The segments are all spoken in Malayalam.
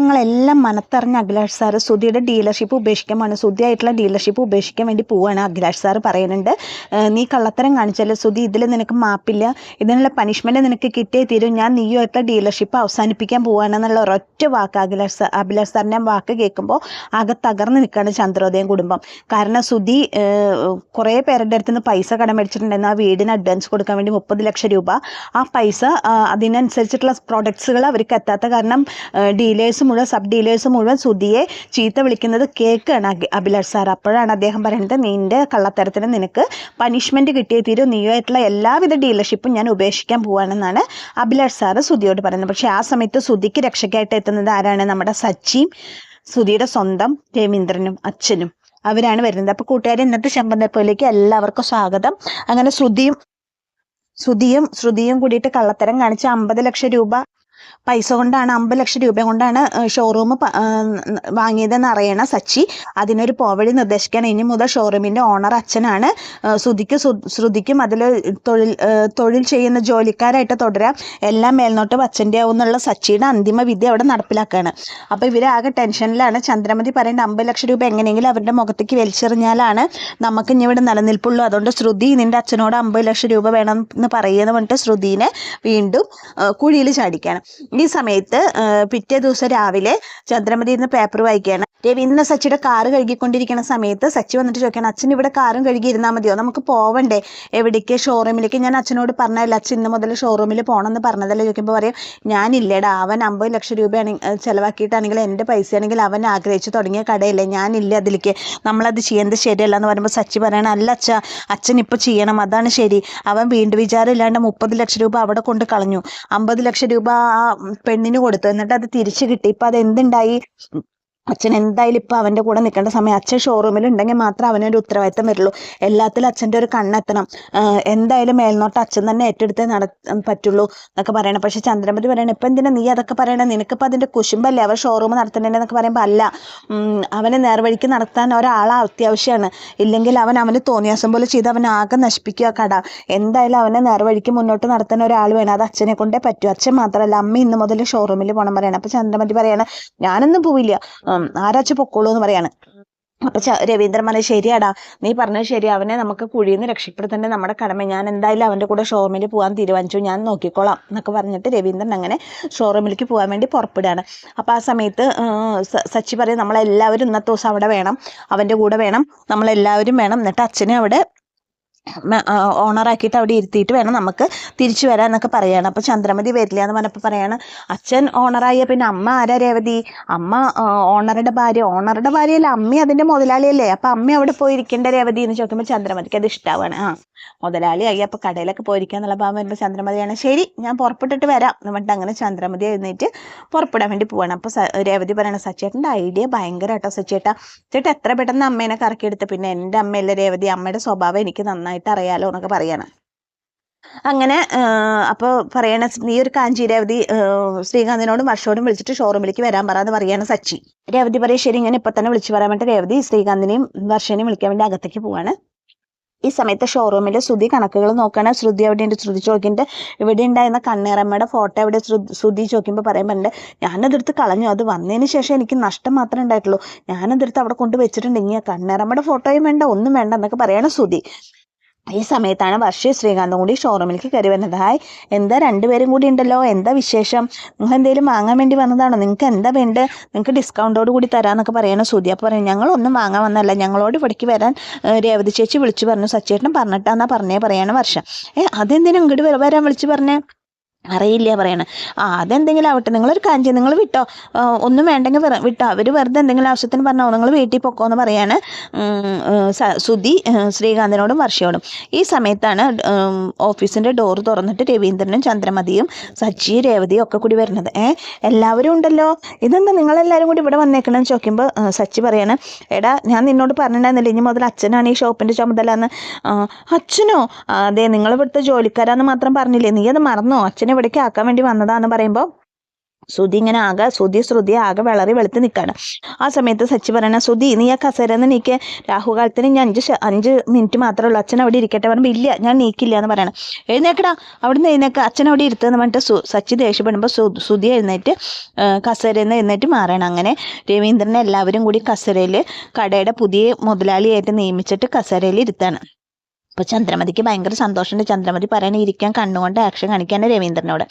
കാര്യങ്ങളെല്ലാം മനത്തറിഞ്ഞ അഖിലാഷ് സാറ് സുധിയുടെ ഡീലർഷിപ്പ് ഉപേക്ഷിക്കാൻ സുധിയായിട്ടുള്ള ഡീലർഷിപ്പ് ഉപേക്ഷിക്കാൻ വേണ്ടി പോവാണ്. അഖിലാഷ് സാറ് പറയുന്നുണ്ട്, നീ കള്ളത്തരം കാണിച്ചല്ലോ സുധി, ഇതിൽ നിനക്ക് മാപ്പില്ല, ഇതിനുള്ള പനിഷ്മെൻറ്റ് നിനക്ക് കിട്ടിയേ തീരും, ഞാൻ നീയുമായിട്ടുള്ള ഡീലർഷിപ്പ് അവസാനിപ്പിക്കാൻ പോവാണെന്നുള്ള ഒരൊറ്റ വാക്ക് അഖിലാഷ് സാറിൻ്റെ വാക്ക് കേൾക്കുമ്പോൾ ആകെ തകർന്ന് നിൽക്കുകയാണ് ചന്ദ്രോദയം കുടുംബം. കാരണം സുധി കുറേ പേരുടെ അടുത്ത് നിന്ന് പൈസ കടം മേടിച്ചിട്ടുണ്ടായിരുന്നു. ആ വീടിന് അഡ്വാൻസ് കൊടുക്കാൻ വേണ്ടി 30 ലക്ഷം രൂപ. ആ പൈസ അതിനനുസരിച്ചിട്ടുള്ള പ്രോഡക്ട്സുകൾ അവർക്ക് എത്താത്ത കാരണം ഡീലേഴ്സ് മുഴുവൻ സബ് ഡീലേഴ്സ് മുഴുവൻ സുധിയെ ചീത്ത വിളിക്കുന്നത് കേൾക്കുകയാണ് അഭിലാഷ് സാർ. അപ്പോഴാണ് അദ്ദേഹം പറയുന്നത്, നിൻ്റെ കള്ളത്തരത്തിന് നിനക്ക് പനിഷ്മെൻറ്റ് കിട്ടിയേ തീരും, നീയായിട്ടുള്ള എല്ലാവിധ ഡീലർഷിപ്പും ഞാൻ ഉപേക്ഷിക്കാൻ പോവാണെന്നാണ് അഭിലാഷ് സാറ് സുധിയോട് പറയുന്നത്. പക്ഷേ ആ സമയത്ത് സുധിക്ക് രക്ഷയ്ക്കായിട്ട് എത്തുന്നത് ആരാണ്? നമ്മുടെ സച്ചിയും സുധിയുടെ സ്വന്തം രവീന്ദ്രനും അച്ഛനും അവരാണ് വരുന്നത്. അപ്പോൾ കൂട്ടുകാർ, ഇന്നത്തെ ചെമ്പന്തപ്പൂവിലേക്ക് എല്ലാവർക്കും സ്വാഗതം. അങ്ങനെ ശ്രുതിയും കൂടിയിട്ട് കള്ളത്തരം കാണിച്ച് 50 ലക്ഷം രൂപ പൈസ കൊണ്ടാണ് 50 ലക്ഷം രൂപ കൊണ്ടാണ് ഷോറൂം വാങ്ങിയതെന്ന് അറിയണ സച്ചി അതിനൊരു പോവഴി നിർദ്ദേശിക്കുകയാണ്. ഇനി മുതൽ ഷോറൂമിൻ്റെ ഓണർ അച്ഛനാണ്, ശ്രുതിക്കും അതിൽ തൊഴിൽ ചെയ്യുന്ന ജോലിക്കാരായിട്ട് തുടരാം, എല്ലാം മേൽനോട്ടം അച്ഛൻ്റെ ആവും എന്നുള്ള സച്ചിയുടെ അന്തിമ വിധി അവിടെ നടപ്പിലാക്കുകയാണ്. അപ്പോൾ ഇവരാകെ ടെൻഷനിലാണ്. ചന്ദ്രമതി പറയേണ്ട 50 ലക്ഷം രൂപ എങ്ങനെയെങ്കിലും അവരുടെ മുഖത്തേക്ക് വലിച്ചെറിഞ്ഞാലാണ് നമുക്ക് ഇനി ഇവിടെ നിലനിൽപ്പുള്ളൂ. അതുകൊണ്ട് ശ്രുതി നിൻ്റെ അച്ഛനോട് 50 ലക്ഷം രൂപ വേണം എന്ന് പറയുമെന്ന് പറഞ്ഞിട്ട് ശ്രുതിനെ വീണ്ടും കുഴിയിൽ ചാടിക്കുകയാണ്. ഈ സമയത്ത് പിറ്റേ ദിവസം രാവിലെ ചന്ദ്രമതി ഇന്ന് പേപ്പർ വായിക്കുകയാണ്. രവീന്ദ്രൻ സച്ചിയുടെ കാറ് കഴുകിക്കൊണ്ടിരിക്കുന്ന സമയത്ത് സച്ചി വന്നിട്ട് ചോദിക്കണം, അച്ഛൻ ഇവിടെ കാറും കഴുകിയിരുന്നാൽ മതിയോ, നമുക്ക് പോവണ്ടേ എവിടേക്ക്, ഷോറൂമിലേക്ക്? ഞാൻ അച്ഛനോട് പറഞ്ഞതല്ല, അച്ഛൻ ഇന്ന് മുതൽ ഷോറൂമിൽ പോകണമെന്ന് പറഞ്ഞതല്ലേ ചോദിക്കുമ്പോൾ പറയും, ഞാനില്ലടാ, അവൻ 50 ലക്ഷം രൂപയാണെങ്കിൽ ചിലവാക്കിയിട്ടാണെങ്കിൽ എൻ്റെ പൈസയാണെങ്കിൽ അവൻ ആഗ്രഹിച്ച് തുടങ്ങിയ കടയല്ലേ, ഞാനില്ല അതിലേക്ക്, നമ്മളത് ചെയ്യുന്നത് ശരിയല്ല എന്ന് പറയുമ്പോൾ സച്ചി പറയണം, അല്ല അച്ഛൻ ഇപ്പോൾ ചെയ്യണം, അതാണ് ശരി. അവൻ വീണ്ടും വിചാരം ഇല്ലാണ്ട് 30 ലക്ഷം രൂപ അവിടെ കൊണ്ട് കളഞ്ഞു, 50 ലക്ഷം രൂപ ആ പെണ്ണിന് കൊടുത്തു, എന്നിട്ട് അത് തിരിച്ചു കിട്ടി. ഇപ്പം അത് എന്തുണ്ടായി? അച്ഛൻ എന്തായാലും ഇപ്പം അവൻ്റെ കൂടെ നിൽക്കേണ്ട സമയം. അച്ഛൻ ഷോറൂമിൽ ഉണ്ടെങ്കിൽ മാത്രമേ അവനൊരു ഉത്തരവാദിത്തം വരുള്ളൂ. എല്ലാത്തിലും അച്ഛൻ്റെ ഒരു കണ്ണെത്തണം. എന്തായാലും മേൽനോട്ടം അച്ഛൻ തന്നെ ഏറ്റെടുത്തേ പറ്റുള്ളൂ എന്നൊക്കെ പറയണം. പക്ഷേ ചന്ദ്രമതി പറയണം, ഇപ്പം എന്തിനാ നീ അതൊക്കെ പറയണം, നിനക്കിപ്പോൾ അതിൻ്റെ കുശുമ്പല്ലേ, അവർ ഷോറൂം നടത്തണ്ടേന്നൊക്കെ പറയുമ്പോൾ അല്ല, അവനെ നേർവഴിക്ക് നടത്താൻ ഒരാളെ അത്യാവശ്യമാണ്, ഇല്ലെങ്കിൽ അവന് തോന്നിയാസം പോലെ ചെയ്ത് അവൻ ആകെ നശിപ്പിക്കുക കട. എന്തായാലും അവനെ നേർവഴിക്ക് മുന്നോട്ട് നടത്താൻ ഒരാൾ വേണം, അത് അച്ഛനെ കൊണ്ടേ പറ്റൂ. അച്ഛൻ മാത്രമല്ല, അമ്മ ഇന്ന് മുതൽ ഷോറൂമിൽ പോകണം പറയണം. അപ്പോൾ ചന്ദ്രമതി പറയാണ്, ഞാനൊന്നും പോവില്ല, ആരാച്ച പൊക്കോളൂ എന്ന് പറയാണ്. അപ്പൊ രവീന്ദ്രൻ പറഞ്ഞ, ശരിയാടാ, നീ പറഞ്ഞത് ശരി, അവനെ നമുക്ക് കുഴിയിൽ നിന്ന് രക്ഷപ്പെടുത്തേണ്ട നമ്മുടെ കടമ, ഞാൻ എന്തായാലും അവൻ്റെ കൂടെ ഷോറൂമിൽ പോകാൻ തീരുമാനിച്ചു, ഞാൻ നോക്കിക്കോളാം എന്നൊക്കെ പറഞ്ഞിട്ട് രവീന്ദ്രൻ അങ്ങനെ ഷോറൂമിലേക്ക് പോകാൻ വേണ്ടി പുറപ്പെടുകയാണ്. അപ്പോൾ ആ സമയത്ത് സച്ചി പറയും, നമ്മളെല്ലാവരും ഇന്നത്തെ ദിവസം അവിടെ വേണം, അവൻ്റെ കൂടെ വേണം, നമ്മളെല്ലാവരും വേണം, എന്നിട്ട് അച്ഛനെ അവിടെ ഓണറാക്കിയിട്ട് അവിടെ ഇരുത്തിയിട്ട് വേണം നമുക്ക് തിരിച്ചു വരാൻ എന്നൊക്കെ പറയുകയാണ്. അപ്പോൾ ചന്ദ്രമതി വരില്ല എന്ന് പറഞ്ഞപ്പോൾ പറയാണ്, അച്ഛൻ ഓണറായ പിന്നെ അമ്മ ആരാ രേവതി? അമ്മ ഓണറുടെ ഭാര്യയല്ല, അമ്മ അതിൻ്റെ മുതലാളിയല്ലേ, അപ്പം അമ്മ അവിടെ പോയിരിക്കേണ്ട രേവതി എന്ന് ചോദിക്കുമ്പോൾ ചന്ദ്രമതിക്ക് അത് ഇഷ്ടമാണ്. മുതലാളിയായി അപ്പോൾ കടയിലൊക്കെ പോയിരിക്കുക എന്നുള്ള ഭാവം വരുമ്പോൾ ചന്ദ്രമതിയാണ്, ശരി ഞാൻ പുറപ്പെട്ടിട്ട് വരാം എന്ന് പറഞ്ഞിട്ട് അങ്ങനെ ചന്ദ്രമതി എഴുന്നേറ്റ് പുറപ്പെടാൻ വേണ്ടി പോവാണ്. അപ്പോൾ രേവതി പറയണം, സച്ചേട്ടൻ്റെ ഐഡിയ ഭയങ്കര കേട്ടോ ചേട്ടാ എത്ര പെട്ടെന്ന് അമ്മേനെ കറക്കിയെടുത്ത്, പിന്നെ എൻ്റെ അമ്മയല്ലേ രേവതി, അമ്മയുടെ സ്വഭാവം എനിക്ക് നന്നായിട്ട് അറിയാലോ എന്നൊക്കെ പറയണം. അങ്ങനെ അപ്പോൾ പറയണ, നീ ഒരു കാഞ്ചി രേവതി ശ്രീകാന്തിനോടും വർഷോടും വിളിച്ചിട്ട് ഷോറൂമിലേക്ക് വരാൻ പറയാന്ന് പറയാണ് സച്ചി. രേവതി പറയും, ശരി ഇങ്ങനെ ഇപ്പം തന്നെ വിളിച്ചു പറയാൻ വേണ്ടി രേവതി ശ്രീകാന്തിനെയും വർഷേനെയും വിളിക്കാൻ വേണ്ടി അകത്തേക്ക് പോവാണ്. ഈ സമയത്ത് ഷോറൂമിൽ ശ്രുതി കണക്കുകൾ നോക്കുകയാണ്. ശ്രുതി എവിടെയുണ്ട്? ശ്രുതി ചോദിക്കുന്നുണ്ട്, ഇവിടെ ഉണ്ടായിരുന്ന കണ്ണേറമ്മയുടെ ഫോട്ടോ എവിടെ? ശ്രുതി ചോദിക്കുമ്പോൾ പറയുമ്പോണ്ട്, ഞാനതെടുത്ത് കളഞ്ഞു, അത് വന്നതിന് ശേഷം എനിക്ക് നഷ്ടം മാത്രമേ ഉണ്ടായിട്ടുള്ളൂ, ഞാനതെടുത്ത് അവിടെ കൊണ്ട് വെച്ചിട്ടുണ്ട്, ഇനി കണ്ണേറമ്മയുടെ ഫോട്ടോയും വേണ്ട, ഒന്നും വേണ്ട എന്നൊക്കെ പറയാണ് ശ്രുതി. ഈ സമയത്താണ് വർഷയും ശ്രീകാന്തും കൂടി ഷോറൂമിലേക്ക് കയറി വരുന്നത്. ഹായ്, എന്താ രണ്ടുപേരും കൂടി ഉണ്ടല്ലോ, എന്താ വിശേഷം, നിങ്ങൾ എന്തെങ്കിലും വാങ്ങാൻ വേണ്ടി വന്നതാണോ, നിങ്ങൾക്ക് എന്താ വേണ്ടത്, നിങ്ങൾക്ക് ഡിസ്കൗണ്ടോട് കൂടി തരാമെന്നൊക്കെ പറയണം ശ്രുതി. അപ്പോൾ പറയും, ഞങ്ങളൊന്നും വാങ്ങാൻ വന്നല്ല, ഞങ്ങളോട് ഇവിടേക്ക് വരാൻ രേവതി ചേച്ചി വിളിച്ചു പറഞ്ഞു, സച്ചേട്ടൻ പറഞ്ഞിട്ടാന്നാ പറയാണ് വർഷം. അതെന്തിനും ഇങ്ങോട്ട് വരാൻ വിളിച്ചു പറഞ്ഞേ? അറിയില്ല പറയണേ. അതെന്തെങ്കിലും ആവട്ടെ, നിങ്ങളൊരു കാര്യം ചെയ്യും, നിങ്ങൾ വിട്ടോ, ഒന്നും വേണ്ടെങ്കിൽ വിട്ടോ, അവർ വെറുതെ എന്തെങ്കിലും ആവശ്യത്തിന് പറഞ്ഞോ, നിങ്ങൾ വീട്ടിൽ പൊക്കോ എന്ന് പറയാണ് ശ്രുതി ശ്രീകാന്തിനോടും വർഷയോടും. ഈ സമയത്താണ് ഓഫീസിൻ്റെ ഡോറ് തുറന്നിട്ട് രവീന്ദ്രനും ചന്ദ്രമതിയും സച്ചിയും രേവതിയും ഒക്കെ കൂടി വരുന്നത്. എല്ലാവരും ഉണ്ടല്ലോ, ഇതെന്താ നിങ്ങളെല്ലാവരും കൂടി ഇവിടെ വന്നേക്കണമെന്ന് ചോദിക്കുമ്പോൾ സച്ചി പറയാണ്, എടാ ഞാൻ നിന്നോട് പറഞ്ഞിട്ടുണ്ടായിരുന്നില്ല, ഇനി മുതൽ അച്ഛനാണ് ഈ ഷോപ്പിൻ്റെ ചുമതല എന്ന്. അച്ഛനോ? അതെ, നിങ്ങൾ ഇവിടുത്തെ ജോലിക്കാരാന്ന് മാത്രം പറഞ്ഞില്ലേ, നീ അത് മറന്നോ, അച്ഛനെ ഇവിടേക്ക് ആക്കാൻ വേണ്ടി വന്നതാന്ന് പറയുമ്പോൾ ശ്രുതി ഇങ്ങനെ ശ്രുതി ആകെ വിളറി വെളുത്ത് നിൽക്കാണ്. ആ സമയത്ത് സച്ചി പറയണ, ശ്രുതി നീ ആ കസേരന്ന് നീക്ക്, രാഹുകാലത്തിന് ഇനി 5 മിനിറ്റ് മാത്രമേ ഉള്ളൂ, അച്ഛൻ അവിടെ ഇരിക്കട്ടെ. പറയുമ്പോൾ ഇല്ല ഞാൻ നീക്കില്ല എന്ന് പറയണം. എഴുന്നേക്കടാ അവിടുന്ന് എഴുന്നേക്ക, അച്ഛൻ അവിടെ ഇരുത്തുമെന്ന് പറഞ്ഞിട്ട് സച്ചി ദേഷ്യപ്പെടുമ്പോൾ ശ്രുതി എഴുന്നേറ്റ് കസേരയിൽ നിന്ന് എഴുന്നേറ്റ് മാറണം. അങ്ങനെ രവീന്ദ്രനെ എല്ലാവരും കൂടി കസേരയിൽ കടയുടെ പുതിയ മുതലാളിയായിട്ട് നിയമിച്ചിട്ട് കസേരയിൽ ഇരുത്താണ്. അപ്പോൾ ചന്ദ്രമതിക്ക് ഭയങ്കര സന്തോഷമുണ്ട്. ചന്ദ്രമതി പറയണ ഇരിക്കാൻ കണ്ണുകൊണ്ട് ആക്ഷൻ കാണിക്കാണ് രവീന്ദ്രനോട്.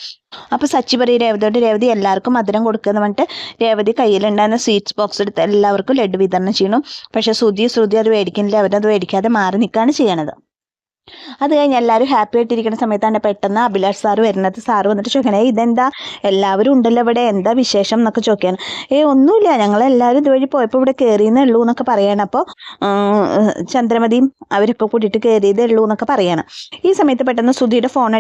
അപ്പോൾ സച്ചി പറയും രേവതിയോട്, രേവതി എല്ലാവർക്കും മധുരം കൊടുക്കുന്ന പറഞ്ഞിട്ട് രേവതി കയ്യിലുണ്ടായിരുന്ന സ്വീറ്റ്സ് ബോക്സ് എടുത്ത് എല്ലാവർക്കും ലഡു വിതരണം ചെയ്യണം. പക്ഷെ ശ്രുതി അത് മേടിക്കുന്നില്ല, അവരത് മേടിക്കാതെ മാറി നിൽക്കുകയാണ് ചെയ്യണത്. അത് കഴിഞ്ഞ് എല്ലാവരും ഹാപ്പി ആയിട്ടിരിക്കുന്ന സമയത്താണ് പെട്ടെന്ന് അഭിലാഷ് സാറ് വരുന്നത്. സാറ് വന്നിട്ട് ചോദിക്കണേ, ഇതെന്താ എല്ലാവരും ഉണ്ടല്ലോ ഇവിടെ, എന്താ വിശേഷം എന്നൊക്കെ ചോദിക്കാൻ. ഒന്നുമില്ല, ഞങ്ങളെല്ലാവരും ഇതുവഴി പോയപ്പോൾ ഇവിടെ കയറിയെന്നേ ഉള്ളൂ എന്നൊക്കെ പറയണം. അപ്പോൾ ചന്ദ്രമതിയും അവരൊക്കെ കൂട്ടിയിട്ട് കയറിയതേ ഉള്ളൂ എന്നൊക്കെ പറയണം. ഈ സമയത്ത് പെട്ടെന്ന് സുധിയുടെ ഫോൺ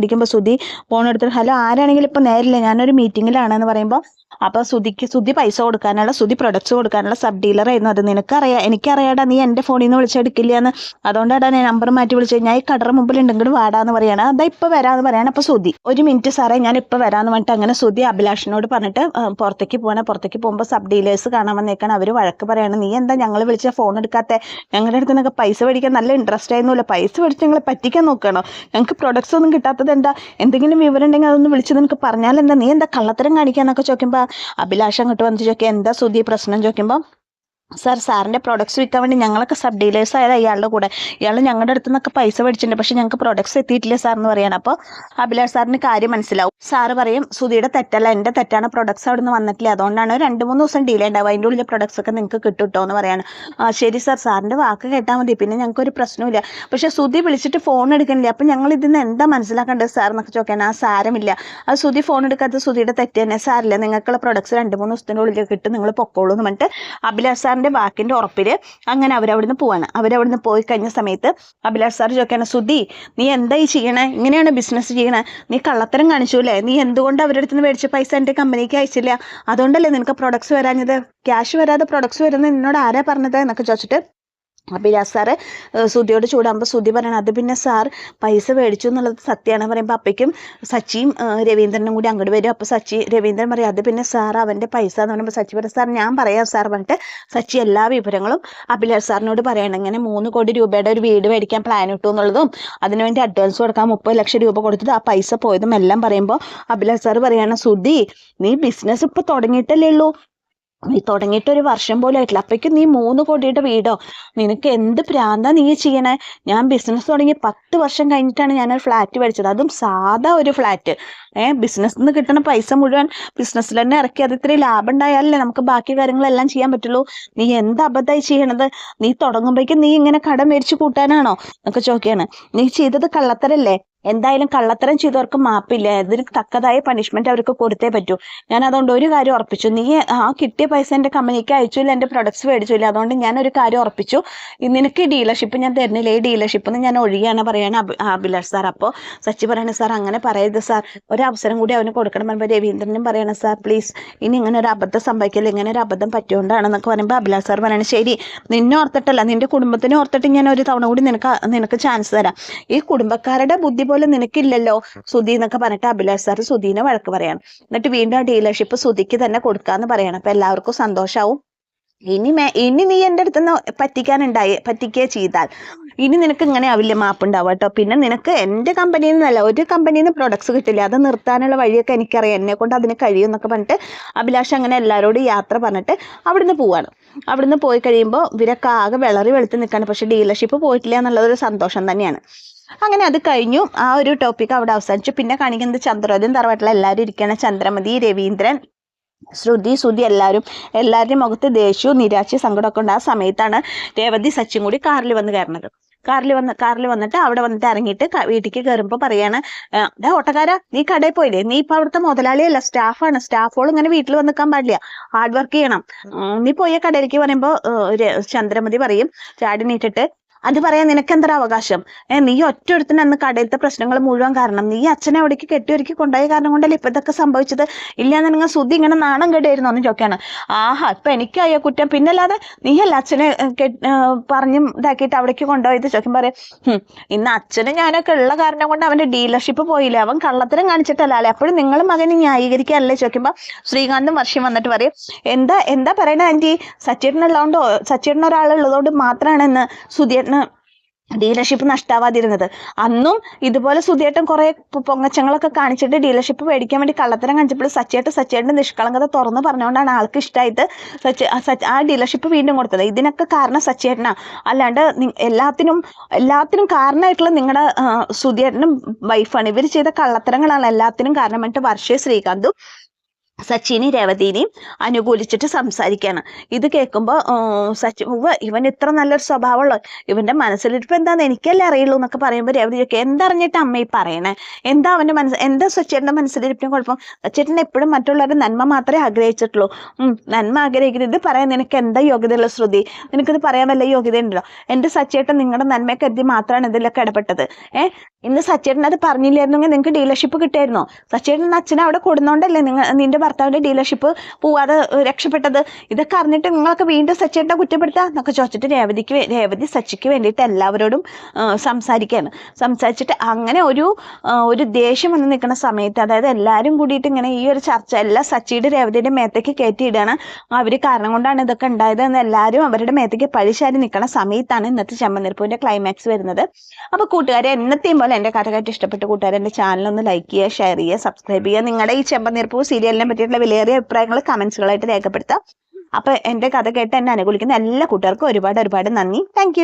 അടിക്കുമ്പോൾ സുധി ഫോൺ എടുത്തിട്ട്, ഹലോ ആരാണെങ്കിലും ഇപ്പോൾ നേരില്ല, ഞാനൊരു മീറ്റിങ്ങിലാണെന്ന് പറയുമ്പോൾ, അപ്പോൾ സുധി പൈസ കൊടുക്കാനുള്ള, സുധി പ്രൊഡക്ട്സ് കൊടുക്കാനുള്ള സബ് ഡീലർ ആയിരുന്നു അത്. നിനക്കറിയാം, എനിക്കറിയാടാ നീ എൻ്റെ ഫോണിൽ നിന്ന് വിളിച്ചെടുക്കില്ല എന്ന്, അതുകൊണ്ടാണ് ഞാൻ നമ്പർ മാറ്റി വിളിച്ചത്. ഞാൻ ഈ കടറ മുമ്പിൽ ഉണ്ടെങ്കിൽ വാടാന്ന് പറയാണ്. അതാ ഇപ്പോൾ വരാമെന്ന് പറയാണ്. അപ്പോൾ സുധി, 1 മിനിറ്റ് സാറേ ഞാൻ ഇപ്പോൾ വരാമെന്ന് പറഞ്ഞിട്ട് അങ്ങനെ സുധി അഭിലാഷിനോട് പറഞ്ഞിട്ട് പുറത്തേക്ക് പോകുമ്പോൾ സബ് ഡീലേഴ്സ് കാണാൻ വന്നേക്കാണ്. അവർ വഴക്ക് പറയാണ്, നീ എന്താ ഞങ്ങൾ വിളിച്ച ഫോൺ എടുക്കാത്ത, ഞങ്ങളുടെ അടുത്ത് നിന്നൊക്കെ പൈസ മേടിക്കാൻ നല്ല ഇൻട്രസ്റ്റ് ആയിരുന്നില്ല, പൈസ മേടിച്ച് ഞങ്ങളെ പറ്റിക്കാൻ നോക്കണോ, ഞങ്ങൾക്ക് പ്രൊഡക്ട്സ് ഒന്നും കിട്ടാത്തത് എന്താ, എന്തെങ്കിലും വിവരം ഉണ്ടെങ്കിൽ അതൊന്ന് വിളിച്ച് നിനക്ക് പറഞ്ഞാൽ എന്താ, നീ എന്താ കള്ളത്തരം കാണിക്കാന്നൊക്കെ ചോദിക്കുമ്പോൾ അഭിലാഷ് അങ്ങോട്ട് വന്നിട്ട് ചോദിക്കുക, എന്താ സുധി പ്രശ്നം ചോദിക്കുമ്പോൾ, സാറിൻ്റെ പ്രൊഡക്ട്സ് വിൽക്കാൻ വേണ്ടി ഞങ്ങളൊക്കെ സബ് ഡീലേഴ്സ് ആയത് അയാളുടെ കൂടെ, ഇയാൾ ഞങ്ങളുടെ അടുത്ത് നിന്നൊക്കെ പൈസ മേടിച്ചിട്ടുണ്ട്, പക്ഷെ ഞങ്ങൾക്ക് പ്രൊഡക്ട്സ് എത്തിയിട്ടില്ല സാർ എന്ന് പറയണം. അപ്പോൾ അഭിലാഷ് സാറിന് കാര്യം മനസ്സിലാവും. സാറ് പറയും, സുധിയുടെ തെറ്റല്ല, എൻ്റെ തെറ്റാണ്, പ്രൊഡക്ട്സ് അവിടെ നിന്ന് വന്നിട്ടില്ല, അതുകൊണ്ടാണ് 2-3 ദിവസം ഡിലേ ഉണ്ടാവും, അതിൻ്റെ ഉള്ളിൽ പ്രൊഡക്ട്സ് ഒക്കെ നിങ്ങൾക്ക് കിട്ടുട്ടോ എന്ന് പറയാണ്. ശരി സാർ, സാറിൻ്റെ വാക്ക് കേട്ടാൽ മതി, പിന്നെ ഞങ്ങൾക്കൊരു പ്രശ്നമില്ല, പക്ഷെ സുധി വിളിച്ചിട്ട് ഫോൺ എടുക്കണില്ല, അപ്പം ഞങ്ങൾ ഇതിന്ന് എന്താ മനസ്സിലാക്കേണ്ടത് സാർ എന്നൊക്കെ ചോദിക്കാൻ. സാരമില്ല, അത് സുധി ഫോൺ എടുക്കാത്ത സുധിയുടെ തെറ്റ് തന്നെ, സാരില്ല, നിങ്ങൾക്കുള്ള പ്രൊഡക്ട്സ് 2-3 ദിവസത്തിനുള്ളിൽ കിട്ടും, നിങ്ങൾ പൊക്കോളൂ എന്ന് പറഞ്ഞിട്ട് അഭിലാഷ് സാറിൻ്റെ വാക്കിന്റെ ഉറപ്പിൽ അങ്ങനെ അവരവിടുന്ന് പോവാണ്. അവരവിടുന്ന് പോയി കഴിഞ്ഞ സമയത്ത് അഭിലാഷ് സാർ ചോദിക്കാണ്, സുധി നീ എന്താ ഈ ചെയ്യണേ, ഇങ്ങനെയാണ് ബിസിനസ് ചെയ്യണേ, നീ കള്ളത്തരം കാണിച്ചൂല്ലേ, നീ എന്തുകൊണ്ട് അവരുടെ അടുത്ത് നിന്ന് മേടിച്ച പൈസ എൻ്റെ കമ്പനിക്ക് അയച്ചില്ല, അതുകൊണ്ടല്ലേ നിനക്ക് പ്രൊഡക്ട്സ് വരാഞ്ഞത്, ക്യാഷ് വരാതെ പ്രൊഡക്ട്സ് വരുന്നത് നിന്നോട് ആരാ പറഞ്ഞത് എന്നൊക്കെ ചോദിച്ചിട്ട് അഭിലാഷ് സാറ് സുധിയോട് ചൂടാകുമ്പോൾ സുധി പറയണം, അത് പിന്നെ സാർ പൈസ മേടിച്ചു എന്നുള്ളത് സത്യമാണ് പറയുമ്പോൾ അപ്പോഴേക്കും സച്ചിയും രവീന്ദ്രനും കൂടി അങ്ങോട്ട് വരും. അപ്പോൾ രവീന്ദ്രൻ പറയും, അത് പിന്നെ സാർ അവൻ്റെ പൈസ എന്ന് പറയുമ്പോൾ സച്ചി പറയും, സാർ ഞാൻ പറയാം സാർ പറഞ്ഞിട്ട് സച്ചി എല്ലാ വിവരങ്ങളും അഭിലാഷ് സാറിനോട് പറയണം. ഇങ്ങനെ 3 കോടി രൂപയുടെ ഒരു വീട് മേടിക്കാൻ പ്ലാൻ ഇട്ടു എന്നുള്ളതും അതിനുവേണ്ടി അഡ്വാൻസ് കൊടുക്കാൻ 30 ലക്ഷം രൂപ കൊടുത്തത്, ആ പൈസ പോയതും എല്ലാം പറയുമ്പോൾ അഭിലാഷ് സാർ പറയാണ്, സുധി നീ ബിസിനസ് ഇപ്പോൾ തുടങ്ങിയിട്ടല്ലേ ഉള്ളൂ, നീ തുടങ്ങിയിട്ട് 1 വർഷം പോലും ആയിട്ടില്ല, അപ്പോഴേക്കും നീ 3 കോടിയുടെ വീടോ, നിനക്ക് എന്ത് പ്രാന്താ നീ ചെയ്യണേ, ഞാൻ ബിസിനസ് തുടങ്ങി 10 വർഷം കഴിഞ്ഞിട്ടാണ് ഞാനൊരു ഫ്ലാറ്റ് മേടിച്ചത്, അതും സാധാ ഒരു ഫ്ലാറ്റ്. ബിസിനസ്സിൽ നിന്ന് കിട്ടുന്ന പൈസ മുഴുവൻ ബിസിനസ്സിൽ തന്നെ ഇറക്കി, അത് ഇത്രയും ലാഭം ഉണ്ടായാലല്ലേ നമുക്ക് ബാക്കി കാര്യങ്ങളെല്ലാം ചെയ്യാൻ പറ്റുള്ളൂ, നീ എന്ത് അബദ്ധമായി ചെയ്യണത്, നീ തുടങ്ങുമ്പോഴേക്കും നീ ഇങ്ങനെ കടം മേടിച്ച് കൂട്ടാനാണോ എന്നൊക്കെ ചോദിക്കുകയാണ്. നീ ചെയ്തത് കള്ളത്തരല്ലേ, എന്തായാലും കള്ളത്തരം ചെയ്തവർക്ക് മാപ്പില്ല, അതിന് തക്കതായ പണിഷ്മെന്റ് അവർക്ക് കൊടുത്തേ പറ്റൂ. ഞാൻ അതുകൊണ്ട് ഒരു കാര്യം ഉറപ്പിച്ചു, നീ ആ കിട്ടിയ പൈസ എൻ്റെ കമ്പനിക്ക് അയച്ചില്ല, എൻ്റെ പ്രൊഡക്ട്സ് മേടിച്ചില്ല, അതുകൊണ്ട് ഞാനൊരു കാര്യം ഉറപ്പിച്ചു, നിനക്ക് ഡീലർഷിപ്പ് ഞാൻ തരുന്നില്ല, ഈ ഡീലർഷിപ്പ് ഞാൻ ഒഴിയാണ് പറയാണ് അഭിലാഷ് സാർ. അപ്പോൾ സച്ചി പറയണ, സാർ അങ്ങനെ പറയരുത് സാർ, ഒരവസരം കൂടി അവന് കൊടുക്കണം പറയുമ്പോൾ രവീന്ദ്രനും പറയണം, സാർ പ്ലീസ് ഇനി ഇങ്ങനെ ഒരു അബദ്ധം സംഭവിക്കില്ല, ഇങ്ങനെ ഒരു അബദ്ധം പറ്റുകൊണ്ടാണെന്നൊക്കെ പറയുമ്പോൾ അഭിലാഷ് സാർ പറയണം, ശരി നിന്നെ ഓർത്തിട്ടല്ല നിന്റെ കുടുംബത്തിനെ ഓർത്തിട്ട് ഞാൻ ഒരു തവണ കൂടി നിനക്ക് ചാൻസ് തരാം, ഈ കുടുംബക്കാരുടെ ബുദ്ധി പോലെ നിനക്കില്ലല്ലോ സുധി എന്നൊക്കെ പറഞ്ഞിട്ട് അഭിലാഷ് സാർ സുധീനെ വഴക്ക് പറയാണ്. എന്നിട്ട് വീണ്ടും ആ ഡീലർഷിപ്പ് സുധിക്ക് തന്നെ കൊടുക്കാന്ന് പറയണം. അപ്പൊ എല്ലാവർക്കും സന്തോഷാവും. ഇനി നീ എൻ്റെ അടുത്ത് പറ്റിക്കുക ചെയ്താൽ ഇനി നിനക്ക് ഇങ്ങനെ ആവില്ല മാപ്പ് ഉണ്ടാവുക കേട്ടോ. പിന്നെ നിനക്ക് എൻ്റെ കമ്പനിയിൽ നിന്നല്ല, ഒരു കമ്പനിയിൽ നിന്ന് പ്രൊഡക്ട്സ് കിട്ടില്ല, അത് നിർത്താനുള്ള വഴിയൊക്കെ എനിക്കറിയാം, എന്നെ കൊണ്ട് അതിന് കഴിയും എന്നൊക്കെ പറഞ്ഞിട്ട് അഭിലാഷ് അങ്ങനെ എല്ലാവരോടും യാത്ര പറഞ്ഞിട്ട് അവിടുന്ന് പോവാണ്. അവിടുന്ന് പോയി കഴിയുമ്പോൾ ഇവരൊക്കെ ആകെ വിളറി വെളുത്ത് നിൽക്കുകയാണ്. പക്ഷെ ഡീലർഷിപ്പ് പോയിട്ടില്ല എന്നുള്ളതൊരു സന്തോഷം തന്നെയാണ്. അങ്ങനെ അത് കഴിഞ്ഞു, ആ ഒരു ടോപ്പിക് അവിടെ അവസാനിച്ചു. പിന്നെ കാണിക്കുന്നത് ചന്ദ്രോദയം തറവാട്ടിൽ എല്ലാവരും ഇരിക്കുകയാണ്. ചന്ദ്രമതി, രവീന്ദ്രൻ, സുധി എല്ലാവരുടെയും മുഖത്ത് ദേഷ്യവും നിരാശയും സങ്കടമൊക്കെ ഉണ്ട്. ആ സമയത്താണ് രേവതി സച്ചിൻ കൂടി കാറിൽ വന്ന് കയറുന്നത്. കാറിൽ വന്നിട്ട് അവിടെ വന്നിട്ട് ഇറങ്ങിയിട്ട് വീട്ടിലേക്ക് കയറുമ്പോൾ പറയാണ്, ഓട്ടക്കാരാ നീ കടയിൽ പോയില്ലേ, നീ ഇപ്പൊ അവിടുത്തെ മുതലാളിയല്ല, സ്റ്റാഫാണ്, സ്റ്റാഫോൾ ഇങ്ങനെ വീട്ടിൽ വന്ന് നിൽക്കാൻ പാടില്ല, ഹാർഡ് വർക്ക് ചെയ്യണം, നീ പോയ കടയിലേക്ക് പറയുമ്പോൾ ചന്ദ്രമതി പറയും ചാടി നീട്ടിട്ട്, അത് പറയാൻ നിനക്ക് എന്തൊരു അവകാശം? നീ ഒറ്റൊരുത്തിന് അന്ന് കടയിലത്തെ പ്രശ്നങ്ങൾ മുഴുവൻ കാരണം നീ അച്ഛനെ അവിടേക്ക് കെട്ടിയൊരുക്കി കൊണ്ടുപോയ കാരണം കൊണ്ടല്ലേ ഇപ്പൊ ഇതൊക്കെ സംഭവിച്ചത്. ഇല്ലാന്നുണ്ടെങ്കിൽ സുധി ഇങ്ങനെ നാണം കേടായിരുന്നു എന്ന് ചോദിക്കാണ്. ആഹാ, ഇപ്പൊ എനിക്കയ്യോ കുറ്റം, പിന്നല്ലാതെ നീയല്ല അച്ഛനെ പറഞ്ഞും ഇതാക്കിയിട്ട് അവിടേക്ക് കൊണ്ടുപോയത് ചോദിക്കും. പറയാം, ഇന്ന് അച്ഛനും ഞാനൊക്കെ ഉള്ള കാരണം കൊണ്ട് അവന്റെ ഡീലർഷിപ്പ് പോയില്ലേ, അവൻ കള്ളത്തരം കാണിച്ചിട്ടല്ല അല്ലേ, അപ്പോഴും നിങ്ങളും മകനെ ന്യായീകരിക്കാനല്ലേ ചോദിക്കുമ്പോ ശ്രീകാന്തും വർഷയും വന്നിട്ട് പറയും, എന്താ പറയണ ആന്റി, സച്ചേട്ടനുള്ളതുകൊണ്ട് സച്ചേട്ടൻ ഒരാളുള്ളതുകൊണ്ട് മാത്രമാണ് ഇന്ന് സുധിയേട്ടന് ഡീലർഷിപ്പ് നഷ്ടാവാതിരുന്നത്. അന്നും ഇതുപോലെ സുധിയേട്ടൻ കുറെ പൊങ്ങച്ചങ്ങളൊക്കെ കാണിച്ചിട്ട് ഡീലർഷിപ്പ് മേടിക്കാൻ വേണ്ടി കള്ളത്തരം കാണിച്ചപ്പോൾ സച്ചേട്ടന്റെ നിഷ്കളങ്കത തുറന്ന് പറഞ്ഞുകൊണ്ടാണ് ആൾക്ക് ഇഷ്ടമായിട്ട് ആ ഡീലർഷിപ്പ് വീണ്ടും കൊടുത്തത്. ഇതിനൊക്കെ കാരണം സച്ചേട്ടനാ, അല്ലാണ്ട് എല്ലാത്തിനും കാരണമായിട്ടുള്ള നിങ്ങളുടെ സുധിയേട്ടനും വൈഫാണ്. ഇവർ ചെയ്ത കള്ളത്തരങ്ങളാണ് എല്ലാത്തിനും കാരണം. എന്നിട്ട് വർഷയും ശ്രീകാന്തും സച്ചിനെയും രേവതിനെയും അനുകൂലിച്ചിട്ട് സംസാരിക്കുകയാണ്. ഇത് കേൾക്കുമ്പോൾ ഇവൻ ഇത്ര നല്ലൊരു സ്വഭാവമുള്ള, ഇവന്റെ മനസ്സിലിരിപ്പ് എന്താന്ന് എനിക്കല്ലേ അറിയുള്ളൂ എന്നൊക്കെ പറയുമ്പോൾ രേവതി ചോദിക്കുക, എന്തറിഞ്ഞിട്ട് അമ്മ ഈ പറയണേ, എന്താ അവന്റെ എന്താ സച്ചേട്ടന്റെ മനസ്സിലിരിപ്പിനും കുഴപ്പം? സച്ചേട്ടൻ എപ്പോഴും മറ്റുള്ളവരുടെ നന്മ മാത്രമേ ആഗ്രഹിച്ചിട്ടുള്ളൂ. നന്മ ആഗ്രഹിക്കുന്നത് ഇത് പറയാൻ നിനക്ക് എന്താ യോഗ്യതയുള്ള ശ്രുതി? നിനക്കിത് പറയാൻ വല്ല യോഗ്യത ഉണ്ടല്ലോ? എന്റെ സച്ചേട്ടൻ നിങ്ങളുടെ നന്മയെ കരുതി മാത്രമാണ് ഇതിലൊക്കെ ഇടപെട്ടത്. ഇന്ന് സച്ചേട്ടൻ അത് പറഞ്ഞില്ലായിരുന്നെങ്കിൽ നിങ്ങൾക്ക് ഡീലർഷിപ്പ് കിട്ടായിരുന്നോ? സച്ചേട്ടൻ അച്ഛനെ അവിടെ കൊടുന്നോണ്ടല്ലേ നിന്റെ ഭർത്താവിന്റെ ഡീലർഷിപ്പ് പോവാതെ രക്ഷപ്പെട്ടത്. ഇതൊക്കെ അറിഞ്ഞിട്ട് നിങ്ങളൊക്കെ വീണ്ടും സച്ചേട്ടനെ കുറ്റപ്പെടുത്തുക എന്നൊക്കെ ചോദിച്ചിട്ട് രേവതി സച്ചിക്ക് വേണ്ടിയിട്ട് എല്ലാവരോടും സംസാരിച്ചിട്ട് അങ്ങനെ ഒരു ദേഷ്യം വന്ന് നിൽക്കുന്ന സമയത്ത്, അതായത് എല്ലാവരും കൂടിയിട്ട് ഇങ്ങനെ ഈ ഒരു ചർച്ച എല്ലാം സച്ചിയുടെ രേവതിയുടെ മേത്തേക്ക് കയറ്റിയിടാണ്. അവർ കാരണം കൊണ്ടാണ് ഇതൊക്കെ ഉണ്ടായത് എന്ന് എല്ലാവരും അവരുടെ മേത്തേക്ക് പഴിശാരി നിൽക്കുന്ന സമയത്താണ് ഇന്നത്തെ ചെമ്പനീർപ്പൂവിന്റെ ക്ലൈമാക്സ് വരുന്നത്. അപ്പോൾ കൂട്ടുകാരെ, എന്നത്തെയും പോലെ എൻ്റെ കഥ കേട്ട് ഇഷ്ടപ്പെട്ട കൂട്ടുകാരെ എൻ്റെ ചാനലൊന്ന് ലൈക്ക് ചെയ്യുക, ഷെയർ ചെയ്യുക, സബ്സ്ക്രൈബ് ചെയ്യുക. നിങ്ങളുടെ ഈ ചെമ്പനീർപ്പൂ സീരിയലിനെ പറ്റിയിട്ടുള്ള വിലയേറിയ അഭിപ്രായങ്ങൾ കമന്റ്സുകളായിട്ട് രേഖപ്പെടുത്താം. അപ്പൊ എൻ്റെ കഥ കേട്ട് എന്നെ അനുകൂലിക്കുന്ന എല്ലാ കൂട്ടുകാർക്കും ഒരുപാട് നന്ദി. താങ്ക്